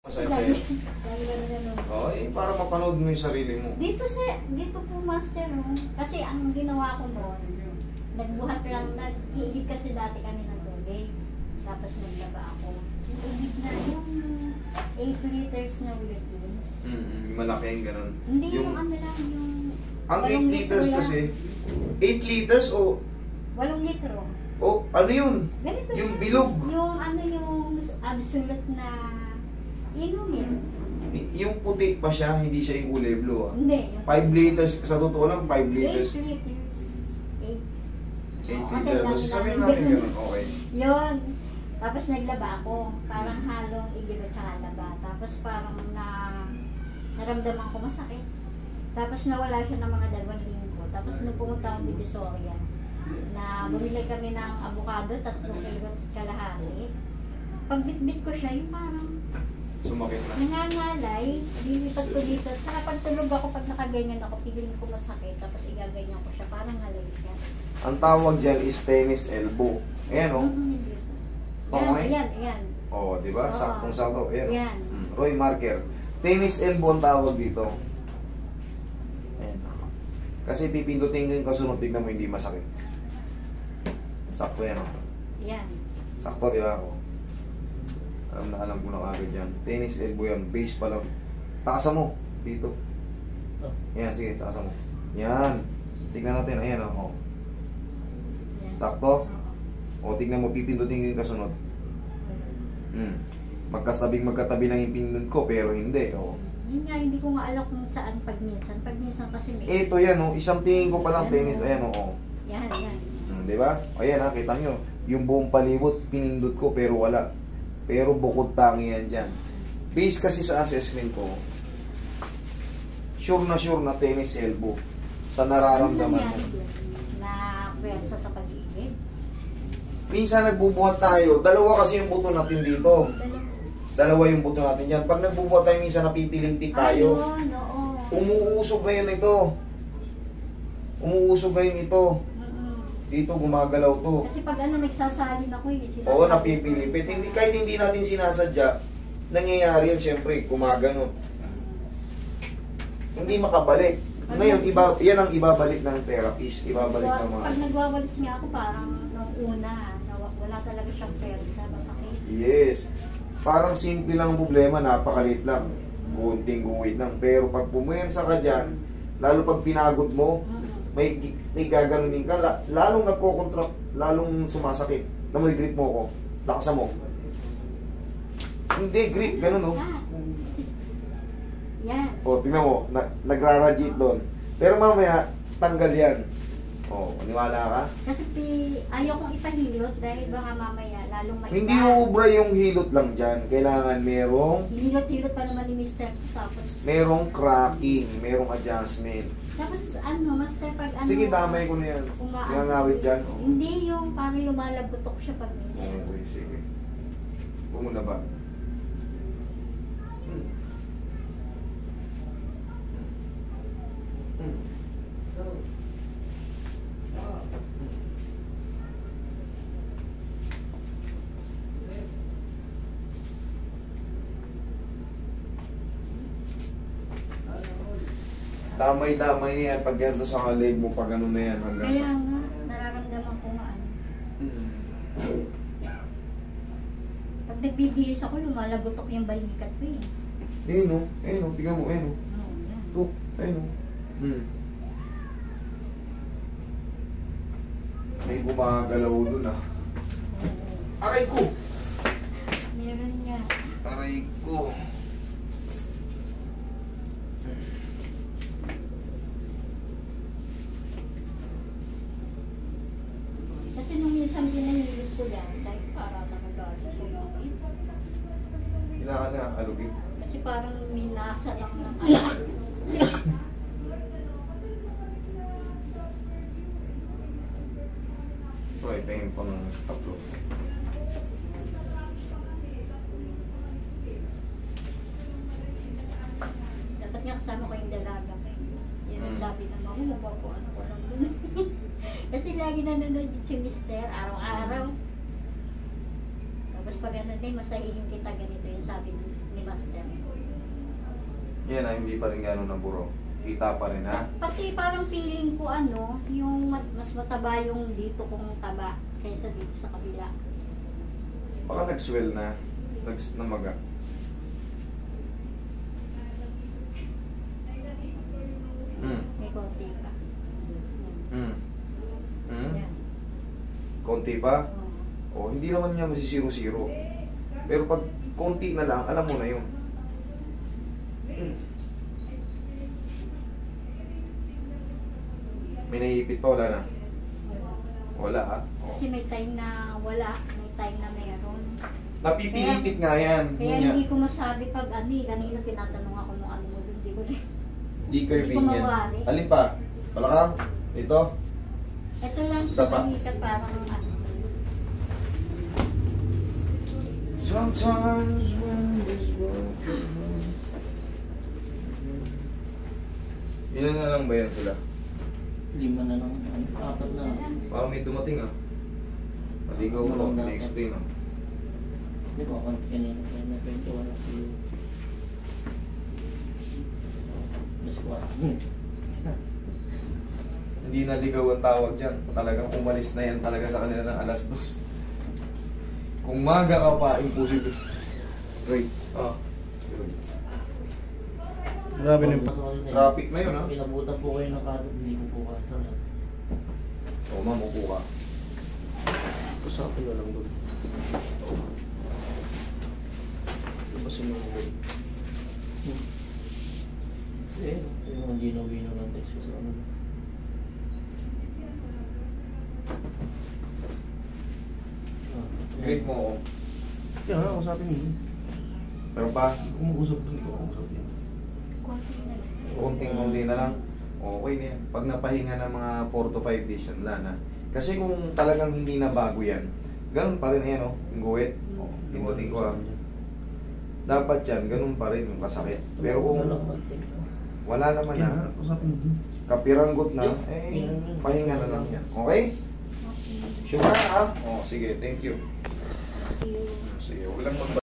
Masaya sa'yo. Oo, para mapanood mo yung sarili mo. Dito po master, no? Kasi ang ginawa ko noon, nagbuhat lang, iigib kasi dati kami ng tubig. Tapos naglaba ako. Iigib na yung 8 liters na Philippines. Malaki yung ganun. Hindi yung ano lang, yung... Ang 8 liters kasi, 8 liters o... 8 litro. O, ano yun? Ganito yung yan. bilog. Yung ano yung absolute na inumin. Yung puti pa siya, hindi siya yung kulay blue. Hindi. 5 liters, sa totoo lang, 5 liters. 8 liters. 8 Kasi liters. Sasabihin natin ganun, okay. Yun. Tapos naglaba ako. Parang halong igib at halaba. Tapos parang naramdaman ko masakit. Tapos nawala siya ng mga 2 linggo. Tapos nung pumunta akong Divisoria, na bumili kami ng avocado, 3 kilo kalahati. Pag bitbit ko siya, yung parang sumakit na. Nangangalay, lilipat ko dito. Saka pag tulog ako, pag nakaganyan ako, pigilin ko masakit. Tapos igaganyan ko siya, parang ngalay siya. Ang tawag dyan is tennis elbow. Ayan o. Okay. Yan. Oo, di ba? Saktong-sakto. Ayan. Yan. Roy Marker. Tennis elbow ang tawag dito. Ayan. Kasi pipindutin ko yung kasunod, tignan mo hindi masakit. Sakto yan. Yan. Sakto, di ba? Alam ko na kagad yan. Tennis elbow yan. Base pa lang. Taasan mo. Dito. Yan, sige. Taasan mo. Yan. Tignan natin. Ayan o. Sakto. O, tignan mo. Pipindutin ko yung kasunod. Magkatabi lang yung pindot ko, pero hindi. O. Yun nga, hindi ko nga alam kung saan pagminsan. Pagminsan kasi may... Ito yan o. Isang tingin ko pa lang tennis. Ayan o. Yan. Diba? Ayan ha. Kita nyo. Yung buong palibot, pinindot ko, pero wala. Pero bukod tangi yan dyan. Based kasi sa assessment ko, sure na tennis elbow sa nararamdaman mo. Na pwersa sa pag-iigib? Minsan nagbubuhat tayo, dalawa kasi yung buto natin dito. Dalawa yung buto natin dyan. Pag nagbubuhat tayo, minsan napipilintik tayo. Ayun, oo. Umuusog ngayon ito. Umuusog ngayon ito. Dito gumagalaw to. Kasi pag nagsasalin ako Oo, napipilipit. Kahit hindi natin sinasadya, nangyayari yun siyempre, gumagano. Hindi makabalik. Ngayon, yan ang ibabalik ng therapist. Ibabalik ng mga... Pag nagwawalis nga ako, parang nung una, wala talaga siyang persa, masakit. Yes. Parang simple lang ang problema, napakalit lang. Gunting guwit lang. Pero pag pumuyensa ka dyan, lalo pag pinagod mo, may gaganunin ka, lalong nagko-contract, lalong sumasakit. Na mo yung grip mo ko, lakasan mo. Hindi, grip, ganun o. Yan. O, tingnan mo, nagrarajit doon. Pero mamaya, tanggal yan. O, maniwala ka? Kasi ayaw kong ipahilot dahil baka mamaya lalong maiba. Hindi ubra yung hilot lang dyan. Kailangan merong... Hinilot-hilot pa naman ni Mr. Tapos... Merong cracking, merong adjustment. Tapos Master, pag Sige, damay ko na yan. Ngangawit dyan. Oh. Hindi yung parang lumalagotok siya pag minsan. Okay, sige. Pumuna ba? Damay-damay niya pag ganito sa leg mo, pag ano na yan hanggang Kaya sa... nga, nararamdaman ko nga ano. Pag nagbibihis ako, lumalagotok yung balikat ko eh. Ayun o, tingnan mo, ayun o. Yan. Tuk, ayun o. May gumagalaw dun ah. Aray ko! Meron nga. Aray ko! Kasi nung minsan pinahilip ko yan, dahil para nakagala siya yung Kailangan na, alugin. kasi parang minasa lang ng ano. So, ito yung pang tapos. Dapat nga kasama ko yung dalaga ko. Yun ang sabi ng mga mapapuan ko lang dun. Kasi lagi nanonood si Mister, araw-araw. Tapos pag ano din, masahihin kita ganito yung sabi ni Master. Yan na, hindi pa rin gano'n naburo. Kita pa rin ha. Pati parang feeling ko yung mas mataba yung dito kong taba kaysa dito sa kabila. Baka nag-swell na. Namaga. May konti pa. Yan. Konti pa? Oo. O, hindi naman niya masisiro-siro. Pero pag konti na lang, alam mo na yun. May naiipit pa, wala na? Wala ha? O. Kasi may time na wala, may time na meron. Napipilipit nga yan. Kaya Yun hindi yan. ko masabi pag kanina tinatanong ako nung ano mo dun, di ko rin. Di curving Hindi ko yan. mawari. Alin pa? Balakang? Ito? Ito lang sa Tapa. balikat parang Sometimes when this world can Ilan na lang ba yan sila? 5 na lang. 4 na. Parang may dumating ah. Maligaw ko, Walang dapat. na-explain ah. Di ba, kanina na kwento wala si... Mas kuha. Hindi naligaw ang tawag dyan. Talagang umalis na yan talaga sa kanila ng alas 2. Kung maga ka pa, imposible. Right. Ah. Grabe na yung traffic na yun, ha? Pinabutan po kayo ng kadot, hindi ko po kaya sana. O, ma'am, upo ka. Usapan na lang doon. Labasin mo ko. Eh, yung mga linaw-linaw ng text ko sa ano. Great mo ako. Kaya nga, usapin mo. Pero pa, Kung mag-usap doon, ikaw usap niya. konti na lang. konting-konti na lang. Okay na yan. Pag napahinga ng mga 4 to 5 days, yan, wala na. Kasi kung talagang hindi na bago yan, ganun pa rin yan, oh, yung guwit. Oh, pindutin ko ah. Dapat yan, ganun pa rin yung kasakit. Pero kung wala naman Kaya na, nga, usapin mo doon. kapiranggot na, eh, pahinga na lang yan. Okay? Okay. Sure na ah? Oh, sige, thank you. Thank you. Sige, huwag lang mag